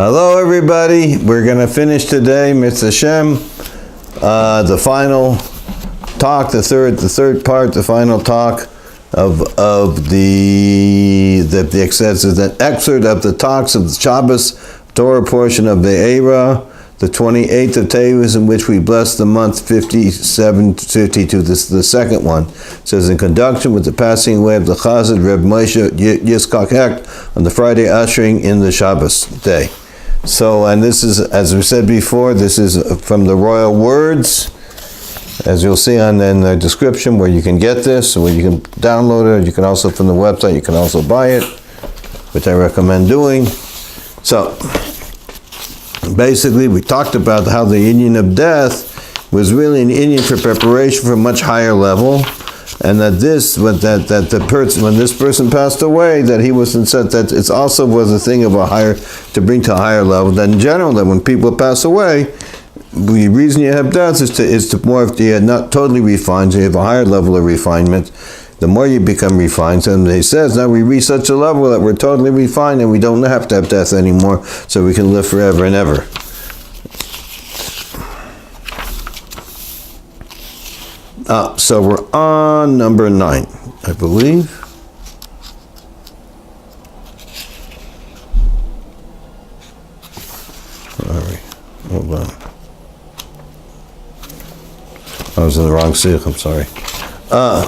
Hello, everybody. We're going to finish today, Mitzvah Hashem, the final talk, the third part, the final talk of the excerpt of the talks of the SHabbos Torah portion of Va'eira, the 28th of Teves, in which we bless the month 5752. This is the second one. It says, in conjunction with the passing away of the Chassid, Rebbe Moshe Yitzchak Hecht, on the Friday ushering in the Shabbos day. So, and this is, as we said before, this is from the Royal Words, as you'll see in the description where you can get this, where you can download it. You can also, from the website, you can also buy it, which I recommend doing. So, basically, we talked about how the Indian of death was really an Indian for preparation for a much higher level, and that when this person passed away, that he was set that it also was a thing of to bring to a higher level. That in general, that when people pass away, the reason you have death is to more if you're not totally refined, so you have a higher level of refinement. The more you become refined, and he says, now we reach such a level that we're totally refined and we don't have to have death anymore, so we can live forever and ever. So we're on number 9, I believe. Sorry, hold on. I was in the wrong sikh, I'm sorry.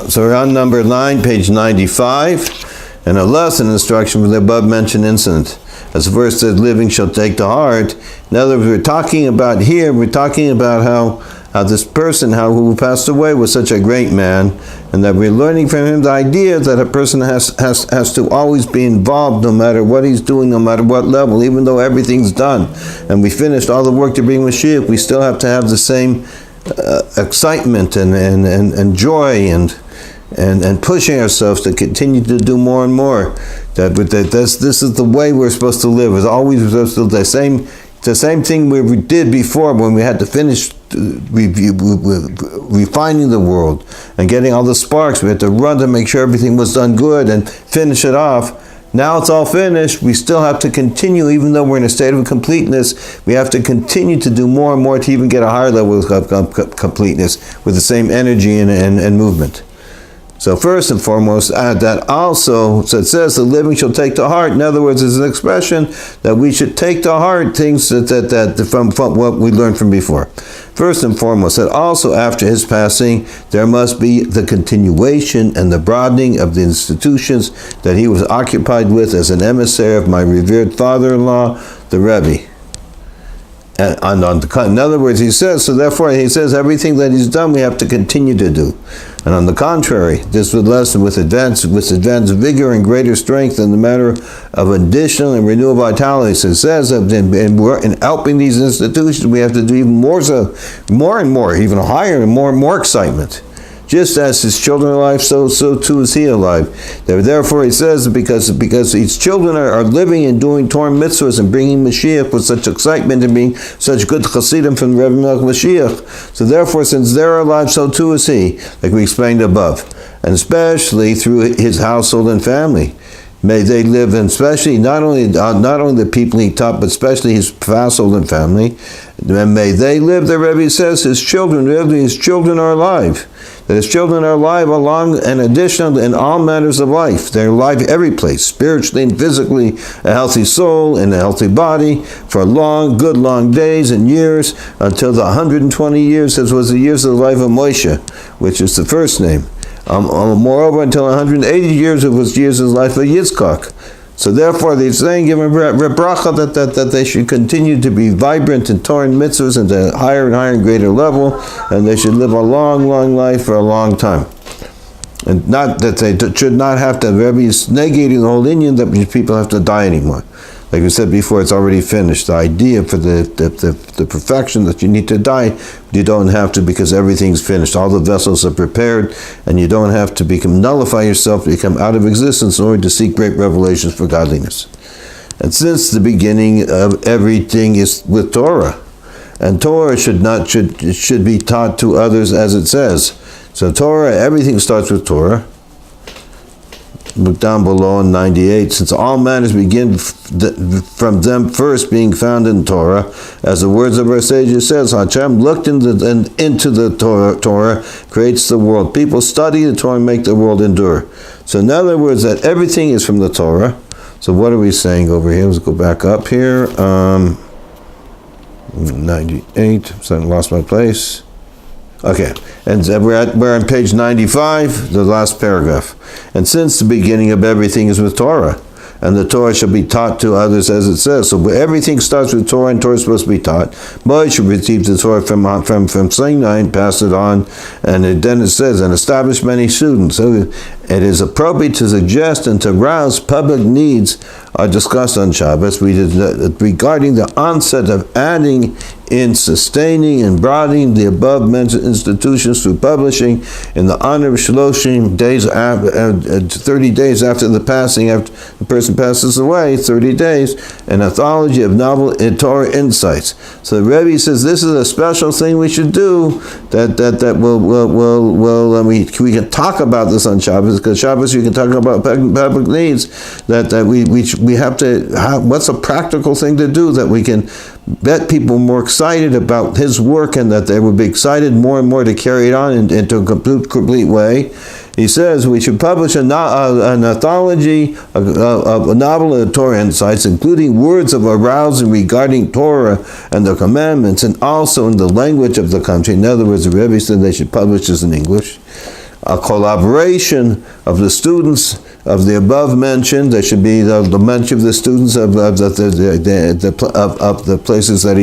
So we're on number 9, page 95, and a lesson instruction for the above mentioned incident. As the verse says, living shall take to heart. In other words, we're talking about how this person, who passed away, was such a great man, and that we're learning from him the idea that a person has to always be involved no matter what he's doing, no matter what level, even though everything's done. And we finished all the work to bring Mashiach, we still have to have the same excitement and joy and pushing ourselves to continue to do more and more. This is the way we're supposed to live. It's always supposed to do the same thing we did before when we had to finish refining the world and getting all the sparks. We had to run to make sure everything was done good and finish it off. Now it's all finished. We still have to continue, even though we're in a state of completeness, we have to continue to do more and more to even get a higher level of completeness with the same energy and movement. So first and foremost, that also, so it says the living shall take to heart. In other words, it's an expression that we should take to heart things that from what we learned from before. First and foremost, that also after his passing, there must be the continuation and the broadening of the institutions that he was occupied with as an emissary of my revered father-in-law, the Rebbe. In other words, he says, everything that he's done, we have to continue to do. And on the contrary, this would lessen with advanced vigor and greater strength in the matter of additional and renewal vitality. So it says that in helping these institutions, we have to do even more and more, even higher and more excitement. Just as his children are alive, so too is he alive. Therefore, he says, because his children are living and doing Torah mitzvahs and bringing Mashiach with such excitement and being such good chassidim from Rebbe Mashiach. So therefore, since they're alive, so too is he, like we explained above. And especially through his household and family. May they live, and especially not only the people he taught, but especially his household and family. And may they live, the Rebbe says, his children are alive. That his children are alive along and additional in all matters of life. They're alive every place, spiritually and physically, a healthy soul and a healthy body, for good long days and years, until the 120 years, as was the years of the life of Moshe, which is the first name. Moreover, until 180 years, it was years of the life of Yitzchak. So therefore, they're saying, give them bracha that they should continue to be vibrant in Torah and mitzvahs and a higher and higher and greater level, and they should live a long, long life for a long time. And not that they should not have to, Rebbe is negating the whole Indian that people have to die anymore. Like we said before, it's already finished. The idea for the perfection that you need to die, you don't have to, because everything's finished. All the vessels are prepared, and you don't have to nullify yourself, become out of existence in order to seek great revelations for godliness. And since the beginning of everything is with Torah, and Torah should be taught to others, as it says. So Torah, everything starts with Torah. down below in 98, since all matters begin from them first being found in Torah, as the words of our sages says, Hashem looked into the Torah, creates the world. People study the Torah and make the world endure. So in other words, that everything is from the Torah. So what are we saying over here? Let's go back up here. 98, so I lost my place. Okay, and we're on page 95, the last paragraph. And since the beginning of everything is with Torah, and the Torah shall be taught to others, as it says. So everything starts with Torah, and Torah is supposed to be taught. Moshe received the Torah from Sinai and passed it on, and then it says, and established many students. So it is appropriate to suggest and to rouse public needs are discussed on Shabbos regarding the onset of adding in sustaining and broadening the above-mentioned institutions through publishing in the honor of 30 days after the passing, after the person passes away, 30 days, an anthology of novel Torah insights. So the Rebbe says this is a special thing we should do, that we can talk about this on Shabbos, because Shabbos you can talk about public needs, that we have to have, what's a practical thing to do that we can get people more excited about his work, and that they would be excited more and more to carry it on into a complete way. He says we should publish an anthology, a novel of Torah insights, including words of arousing regarding Torah and the commandments, and also in the language of the country. In other words, the Rebbe said they should publish this in English. A collaboration of the students of the above mentioned. There should be the mention of the students of the places that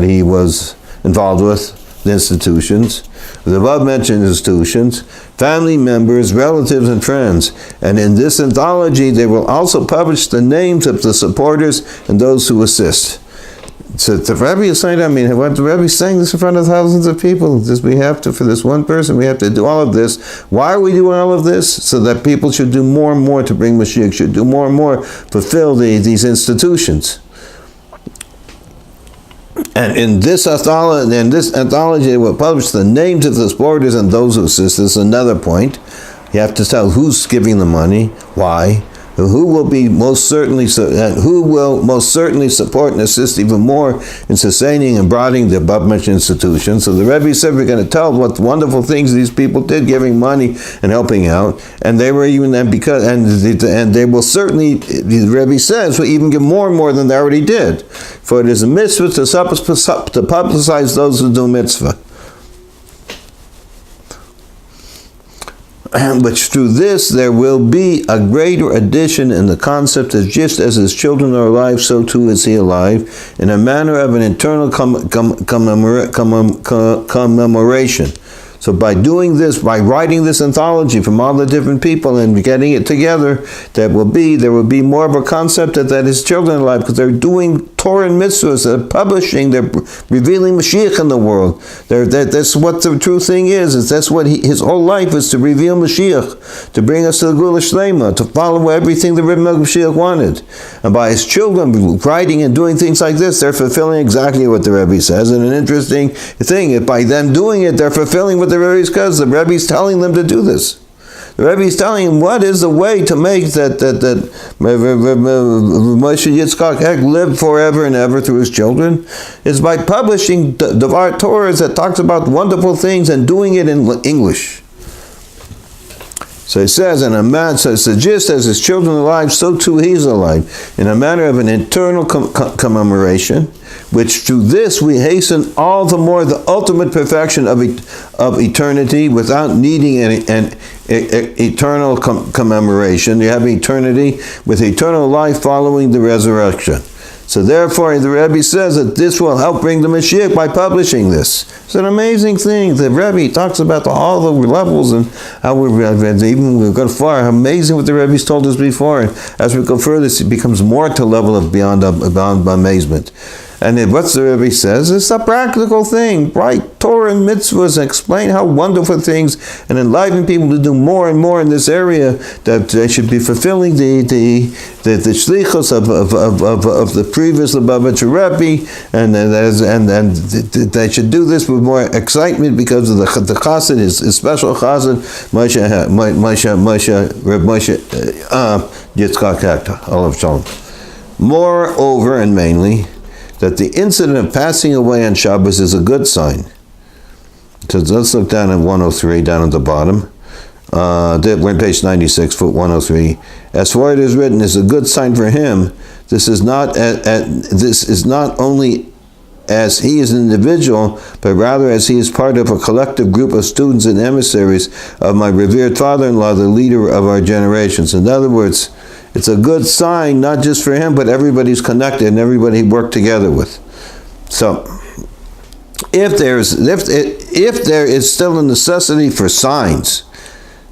he was involved with, the institutions, the above mentioned institutions, family members, relatives, and friends. And in this anthology, they will also publish the names of the supporters and those who assist. So the Rebbe is saying, what the Rebbe is saying this in front of thousands of people. We have to, for this one person, we have to do all of this. Why are we doing all of this? So that people should do more and more to bring Mashiach, should do more and more, fulfill these institutions. And in this anthology, they will publish the names of the supporters and those who assist. This is another point. You have to tell who's giving the money, why, who will most certainly support and assist even more in sustaining and broadening the above-mentioned institutions. So the Rebbe said we're going to tell what wonderful things these people did, giving money and helping out, and they were even and they will certainly, the Rebbe says, will even give more and more than they already did. For it is a mitzvah to publicize those who do mitzvah. But through this there will be a greater addition in the concept that just as his children are alive, so too is he alive, in a manner of an eternal commemoration. So by doing this, by writing this anthology from all the different people and getting it together, there will be more of a concept that his children are alive, because they're doing Torah and mitzvahs, they're publishing, they're revealing Mashiach in the world. That's what the true thing is that's what his whole life is, to reveal Mashiach, to bring us to the Gula Shlema, to follow everything the Rebbe Mashiach wanted. And by his children writing and doing things like this, they're fulfilling exactly what the Rebbe says. And an interesting thing, if by them doing it, they're fulfilling what the Rebbe says. The Rebbe is telling them to do this. The Rebbe is telling him what is the way to make that Moshe Yitzchak Hecht live forever and ever through his children, is by publishing Dvar Torah that talks about wonderful things and doing it in English. So it says, so just as his children are alive, so too he is alive, in a manner of an eternal commemoration, which through this we hasten all the more the ultimate perfection of eternity, without needing an eternal commemoration. You have eternity with eternal life following the resurrection. So therefore, the Rebbe says that this will help bring the Mashiach by publishing this. It's an amazing thing. The Rebbe talks about all the levels and how we've gone far. How amazing what the Rebbe's told us before. And as we go further, it becomes more to a level of beyond amazement. And what's the Rebbe says? It's a practical thing. Write Torah and mitzvahs and explain how wonderful things and enliven people to do more and more in this area, that they should be fulfilling the shlichus of the previous Lubavitcher Rebbe, and they should do this with more excitement because of the Chassid, his special Chassid, Reb Moshe Yitzchak Hecht, Olav Shalom. Moreover, and mainly, that the incident of passing away on Shabbos is a good sign. So let's look down at 103, down at the bottom. We're on page 96, foot 103. As for it is written, it's a good sign for him. This is not only as he is an individual, but rather as he is part of a collective group of students and emissaries of my revered father-in-law, the leader of our generations. In other words, it's a good sign, not just for him, but everybody's connected and everybody he worked together with. So, if there is still a necessity for signs,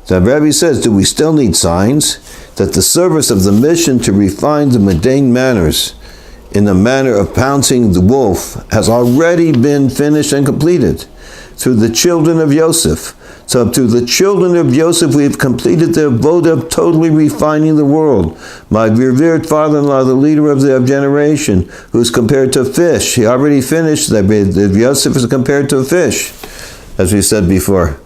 the Rebbe says, do we still need signs? That the service of the mission to refine the mundane manners in the manner of pouncing the wolf has already been finished and completed through the children of Yosef. So to the children of Yosef, we have completed the abode of totally refining the world. My revered father-in-law, the leader of the generation, who is compared to a fish. He already finished that. Yosef is compared to a fish, as we said before.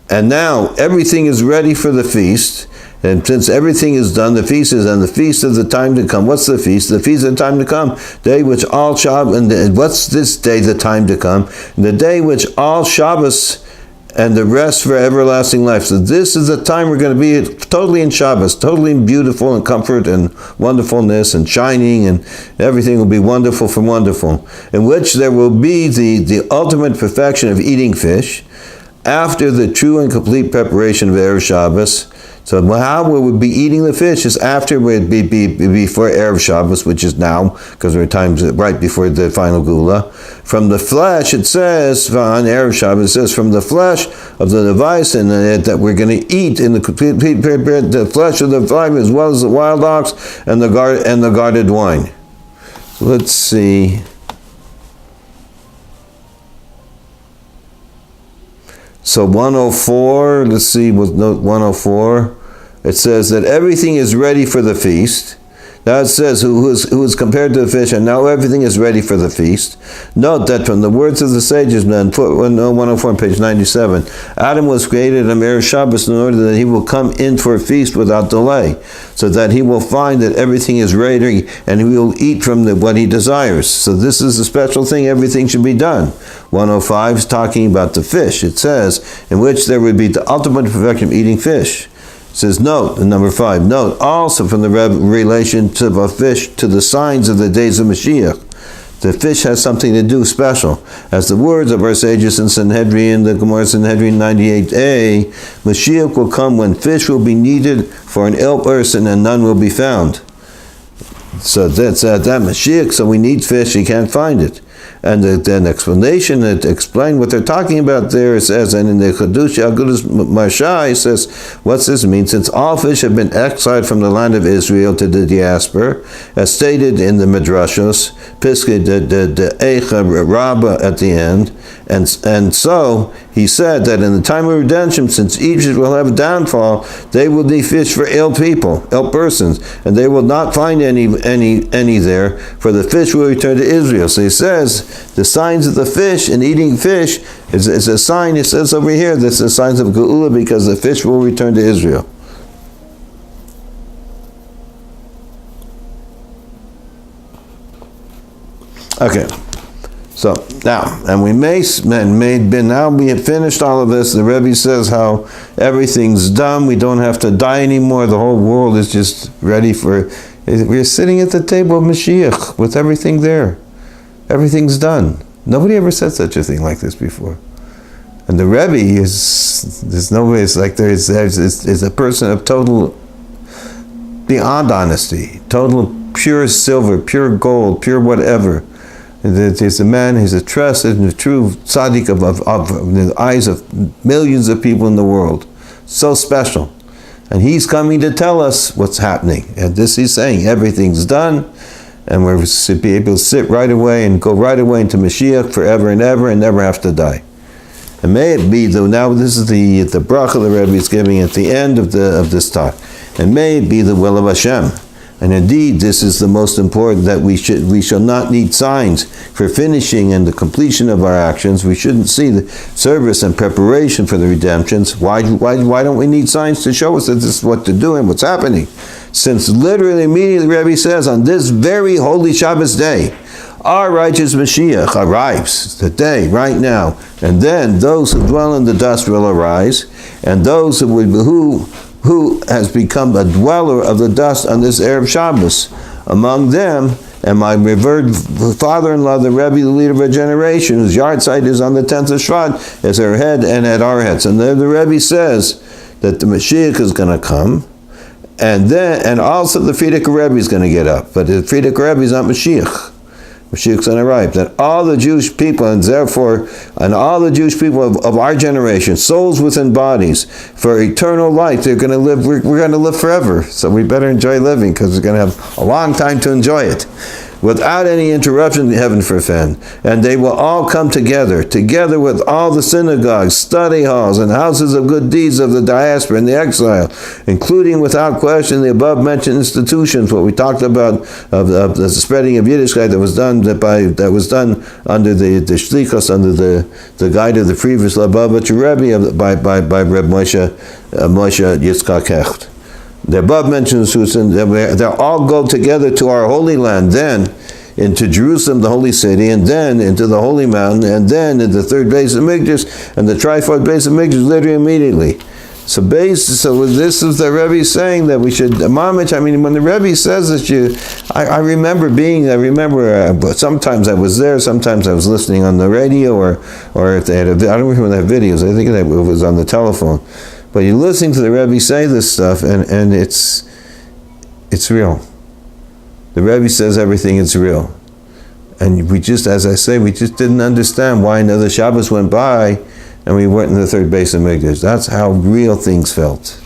And now everything is ready for the feast. And since everything is done, the feast is, and the feast of the time to come. What's the feast? The feast of the time to come. Day which all Shabbos, and what's this day, the time to come? The day which all Shabbos and the rest for everlasting life. So this is the time we're going to be totally in Shabbos, totally beautiful and comfort and wonderfulness and shining, and everything will be wonderful from wonderful. In which there will be the ultimate perfection of eating fish after the true and complete preparation of Erev Shabbos. So how we would be eating the fish is after we'd be before Erev Shabbos, which is now, because we're times right before the final Gula. From the flesh, it says, on Erev Shabbos, it says, from the flesh of the device and that we're going to eat in the flesh of the vine, as well as the wild ox and the guarded wine. So let's see. So 104, let's see, with note 104, it says that everything is ready for the feast. Now it says who is compared to the fish, and now everything is ready for the feast. Note that from the words of the sages, 104 on page 97, Adam was created on Erev Shabbos in order that he will come in for a feast without delay, so that he will find that everything is ready and he will eat from what he desires. So this is a special thing, everything should be done. 105 is talking about the fish. It says, in which there would be the ultimate perfection of eating fish. It says, note, number 5, note also from the relationship of fish to the signs of the days of Mashiach. The fish has something to do special. As the words of our sages in Sanhedrin, the Gemara Sanhedrin 98a, Mashiach will come when fish will be needed for an ill person and none will be found. So that's that Mashiach, so we need fish, he can't find it. And then explanation that explain what they're talking about there, it says, and in the Chadush Agudas Marsha, it says, what's this mean? Since all fish have been exiled from the land of Israel to the diaspora, as stated in the Midrashos, Piskei the Eicha Rabbah at the end, and so he said that in the time of redemption, since Egypt will have a downfall, they will need fish for ill people, ill persons, and they will not find any there, for the fish will return to Israel. So he says, the signs of the fish and eating fish is a sign, it says over here, that's the signs of Geula, because the fish will return to Israel. Okay. So now, and now we have finished all of this. The Rebbe says how everything's done. We don't have to die anymore. The whole world is just ready for. We're sitting at the table of Mashiach with everything there. Everything's done. Nobody ever said such a thing like this before. And the Rebbe there's no way. It's like is a person of total, beyond honesty, total pure silver, pure gold, pure whatever. He's a man, he's a trusted and a true tzaddik of the eyes of millions of people in the world. So special. And he's coming to tell us what's happening. And this he's saying, everything's done. and we're to be able to sit right away and go right away into Mashiach forever and ever and never have to die. And may it be, though, now this is the bracha the Rebbe is giving at the end of this talk, and may it be the will of Hashem. And indeed, this is the most important, that we shall not need signs for finishing and the completion of our actions. We shouldn't see the service and preparation for the redemptions. Why don't we need signs to show us that this is what to do and what's happening? Since literally, immediately, the Rebbe says, on this very holy Shabbos day, our righteous Mashiach arrives today, right now, and then those who dwell in the dust will arise, and those who has become a dweller of the dust on this Erev Shabbos. Among them, and my revered father-in-law, the Rebbe, the leader of a generation, whose yard site is on the 10th of Shvat, is her head and at our heads. And then the Rebbe says that the Mashiach is going to come, and also the Frierdiker Rebbe is going to get up. But the Frierdiker Rebbe is not Mashiach. Mashiach's going to arrive. That all the Jewish people, and therefore, all the Jewish people of our generation, souls within bodies, for eternal life, they're going to live. We're going to live forever. So we better enjoy living, because we're going to have a long time to enjoy it, without any interruption, heaven forfend. And they will all come together with all the synagogues, study halls, and houses of good deeds of the diaspora and the exile, including, without question, the above-mentioned institutions, what we talked about of the spreading of Yiddishkeit that was done under the shlichus, under the guide of the previous Lubavitcher Rebbe by Rebbe Moshe Yitzchak Hecht. The above-mentioned institutions, they'll all go together to our Holy Land, then into Jerusalem, the holy city, and then into the Holy Mountain, and then into the third base of Mikdash, and the trifold base of Mikdash, literally immediately. So this is the Rebbe saying that we should, Mamich, when the Rebbe says that I remember sometimes I was there, sometimes I was listening on the radio, or if they had, I don't remember they have videos, I think it was on the telephone. But you're listening to the Rebbe say this stuff, and it's real. The Rebbe says everything is real. And we just, as I say, we just didn't understand why another Shabbos went by and we went in the third base of Mikdash. That's how real things felt.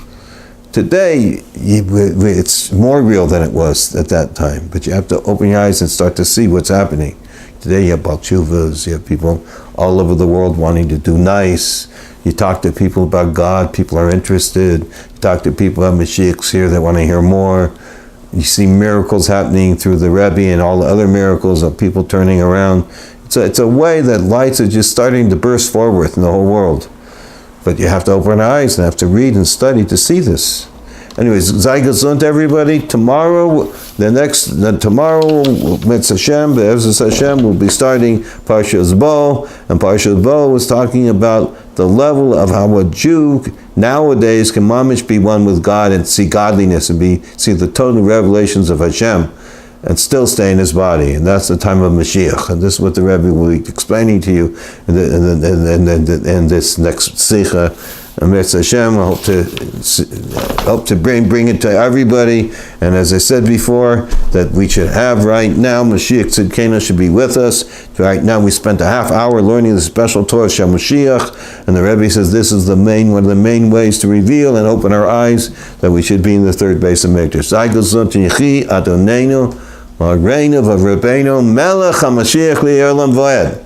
Today, it's more real than it was at that time. But you have to open your eyes and start to see what's happening. Today you have balchuvas, you have people all over the world wanting to do nice. You talk to people about God, people are interested. You talk to people about Mashiach's here, they want to hear more. You see miracles happening through the Rebbe and all the other miracles of people turning around. It's a way that lights are just starting to burst forward in the whole world. But you have to open our eyes and have to read and study to see this. Anyways, Sei gesund, everybody. Tomorrow, Mitzvah Hashem, Be'ezus Hashem, we'll be starting Parshas Bo, and Parshas Bo was talking about the level of how a Jew nowadays can mamish be one with God and see godliness and see the total revelations of Hashem and still stay in his body. And that's the time of Mashiach. And this is what the Rebbe will be explaining to you in this next Sikha. And Mitzvah Hashem, I hope to bring it to everybody. And as I said before, that we should have right now, Mashiach Tzidkenu should be with us. Right now we spent a half hour learning the special Torah Shem Mashiach, and the Rebbe says this is one of the main ways to reveal and open our eyes that we should be in the third base of Mikdash. Sei gesund Yechi Adonenu, Reinu V'Rabbeinu, Melech HaMashiach Li'olam V'ed.